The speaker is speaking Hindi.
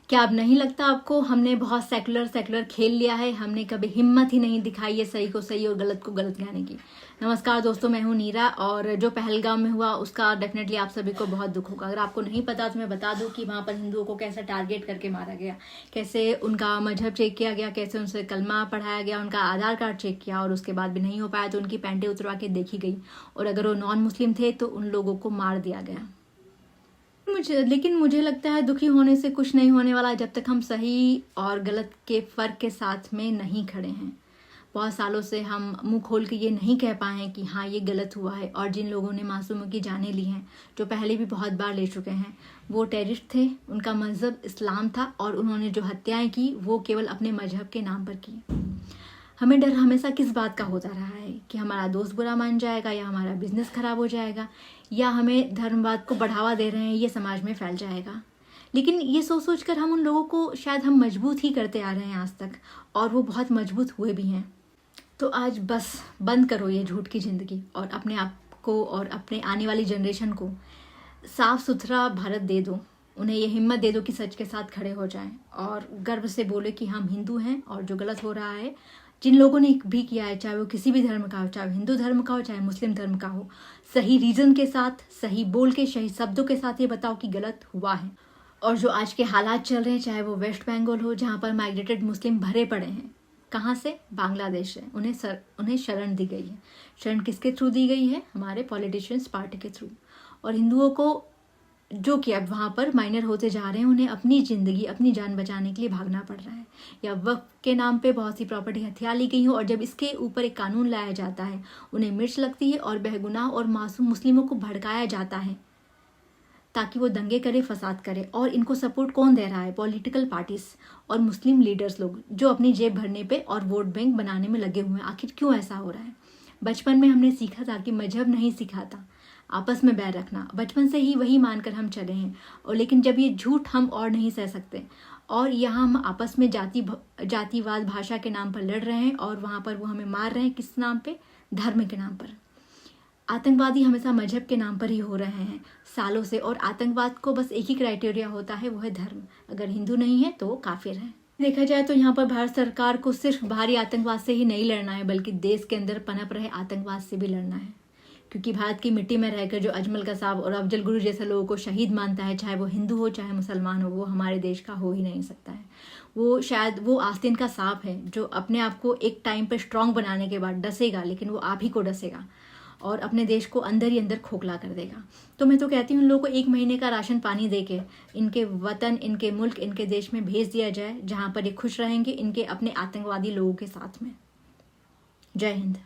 क्या अब नहीं लगता आपको हमने बहुत सेकुलर खेल लिया है? हमने कभी हिम्मत ही नहीं दिखाई है सही को सही और गलत को गलत कहने की। नमस्कार दोस्तों, मैं हूं नीरा। और जो पहलगाम में हुआ उसका डेफिनेटली आप सभी को बहुत दुख होगा। अगर आपको नहीं पता तो मैं बता दूं कि वहां पर हिंदुओं को कैसे टारगेट करके मारा गया, कैसे उनका मजहब चेक किया गया, कैसे उनसे कलमा पढ़ाया गया, उनका आधार कार्ड चेक किया और उसके बाद भी नहीं हो पाया तो उनकी पैंटें उतरवा के देखी गई और अगर वो नॉन मुस्लिम थे तो उन लोगों को मार दिया गया। लेकिन मुझे लगता है दुखी होने से कुछ नहीं होने वाला जब तक हम सही और गलत के फर्क के साथ में नहीं खड़े हैं। बहुत सालों से हम मुंह खोल के ये नहीं कह पाए हैं कि हाँ ये गलत हुआ है। और जिन लोगों ने मासूमों की जानें ली हैं, जो पहले भी बहुत बार ले चुके हैं, वो टेररिस्ट थे, उनका मजहब इस्लाम था और उन्होंने जो हत्याएं की वो केवल अपने मजहब के नाम पर की। हमें डर हमेशा किस बात का होता रहा है कि हमारा दोस्त बुरा मान जाएगा या हमारा बिजनेस खराब हो जाएगा या हमें धर्मवाद को बढ़ावा दे रहे हैं, ये समाज में फैल जाएगा। लेकिन ये सोच कर हम उन लोगों को शायद हम मजबूत ही करते आ रहे हैं आज तक, और वो बहुत मजबूत हुए भी हैं। तो आज बस बंद करो ये झूठ की ज़िंदगी और अपने आप को और अपने आने वाली जनरेशन को साफ सुथरा भारत दे दो। उन्हें ये हिम्मत दे दो कि सच के साथ खड़े हो जाएं और गर्व से बोले कि हम हिंदू हैं और जो गलत हो रहा है, जिन लोगों ने भी किया है, चाहे वो किसी भी धर्म का हो, चाहे हिंदू धर्म का हो, चाहे मुस्लिम धर्म का हो, सही रीजन के साथ, सही बोल के, सही शब्दों के साथ ये बताओ कि गलत हुआ है। और जो आज के हालात चल रहे हैं, चाहे वो वेस्ट बंगाल हो जहाँ पर माइग्रेटेड मुस्लिम भरे पड़े हैं, कहाँ से? बांग्लादेश से। उन्हें शरण दी गई है। शरण किसके थ्रू दी गई है? हमारे पॉलिटिशियंस पार्टी के थ्रू। और हिंदुओं को जो कि अब वहाँ पर माइनर होते जा रहे हैं, उन्हें अपनी ज़िंदगी, अपनी जान बचाने के लिए भागना पड़ रहा है। या वक्फ के नाम पे बहुत सी प्रॉपर्टी हथिया ली गई हो और जब इसके ऊपर एक कानून लाया जाता है उन्हें मिर्च लगती है और बेगुनाह और मासूम मुस्लिमों को भड़काया जाता है ताकि वो दंगे करे, फसाद करे। और इनको सपोर्ट कौन दे रहा है? पॉलिटिकल पार्टीज और मुस्लिम लीडर्स लोग, जो अपनी जेब भरने पे और वोट बैंक बनाने में लगे हुए हैं। आखिर क्यों ऐसा हो रहा है? बचपन में हमने सीखा था कि मजहब नहीं सिखाता आपस में बैर रखना, बचपन से ही वही मानकर हम चले हैं। और लेकिन जब ये झूठ हम और नहीं सह सकते और यहाँ हम आपस में जातिवाद भाषा के नाम पर लड़ रहे हैं और वहाँ पर वो हमें मार रहे हैं, किस नाम पे? धर्म के नाम पर। आतंकवादी हमेशा मजहब के नाम पर ही हो रहे हैं सालों से, और आतंकवाद को बस एक ही क्राइटेरिया होता है, वो है धर्म। अगर हिंदू नहीं है तो वो काफिर है। देखा जाए तो यहाँ पर भारत सरकार को सिर्फ बाहरी आतंकवाद से ही नहीं लड़ना है, बल्कि देश के अंदर पनप रहे आतंकवाद से भी लड़ना है। क्योंकि भारत की मिट्टी में रहकर जो अजमल कसाब और अफजल गुरु जैसे लोगों को शहीद मानता है, चाहे वो हिंदू हो चाहे मुसलमान हो, वो हमारे देश का हो ही नहीं सकता है। वो शायद वो आस्तीन का सांप है जो अपने आप को एक टाइम पर स्ट्रांग बनाने के बाद डसेगा, लेकिन वो आप ही को डसेगा और अपने देश को अंदर ही अंदर खोखला कर देगा। तो मैं तो कहती हूँ उन लोगों को 1 महीने का राशन पानी दे के इनके वतन, इनके मुल्क, इनके देश में भेज दिया जाए, जहाँ पर ये खुश रहेंगे इनके अपने आतंकवादी लोगों के साथ में। जय हिंद।